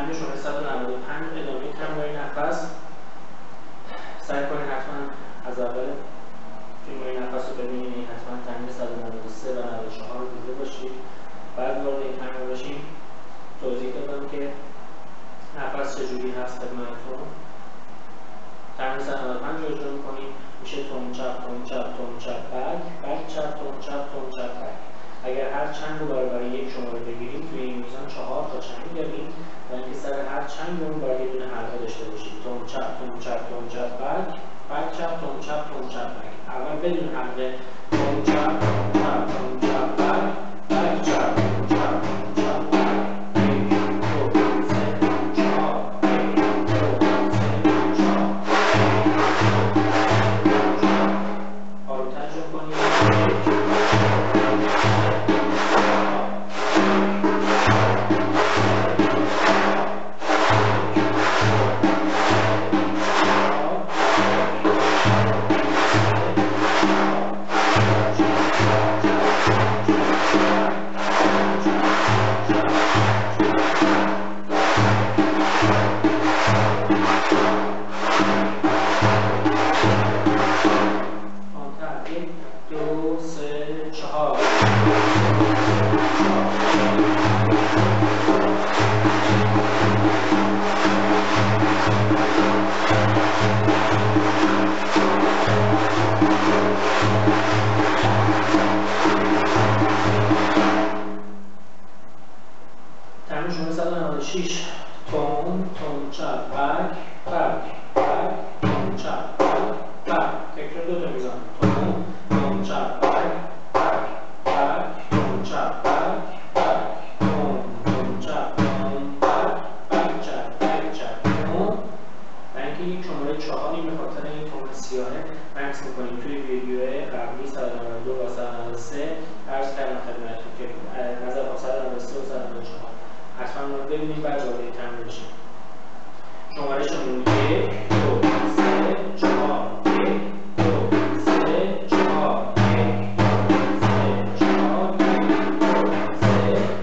تمرین شماره 195 ادامه تمرین نفس. سعی کنید حتما از اول فیلم‌های نفس رو ببینید، حتما تمرین 193 و 94 رو دیده باشید. بعد وارد این تمرین باشیم توضیح دادم که نفس چجوری هست خدمتتون. تمرین 195 رو اجرا می‌کنید، میشه تون چپ تون چپ تون چپ بک چپ تون چپ تون چپ بک. اگر هر چند رو برای یک شماره بگیریم توی این میزان 4 تا چنگ داریم و اینکه سر هر چنگمون باید یه دونه حلقه داشته باشیم. تون چپ تون چپ تون چپ بک چپ تون چپ تون چپ بک. اول بدون حلقه تون چپ تون چپ تون چپ بک چپ تون چپ تون چپ بک. 1 2 3 4 آرومتر شروع کنید. تمرین شماره 196 تون تون چپ بک تون چپ بک. تکرار دو تا میزان تون تون چپ بک تون چپ بک تون تون چپ تون بک چپ تون. و اینکه یک شماره 4 به خاطر این تون سیاهه مکس میکنیم. توی ویدیو قبلی 192 و 193 عرض کردم خدمتتون که نظر 193 و 194 حتما رو ببینید بعد وارد تمرین بشیم. شماره شمون 1 2 3 4 1 2 3 4 1 2 3 4 1 2 3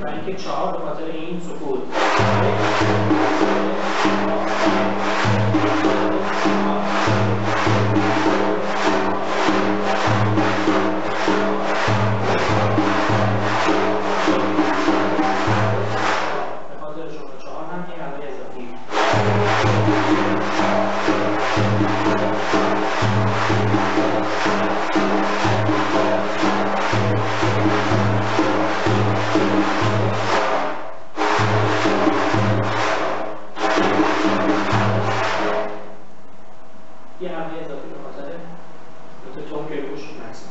و اینکه 4 به خاطر این سکوت یه حلقه اضافی به خاطر تون که روش مکس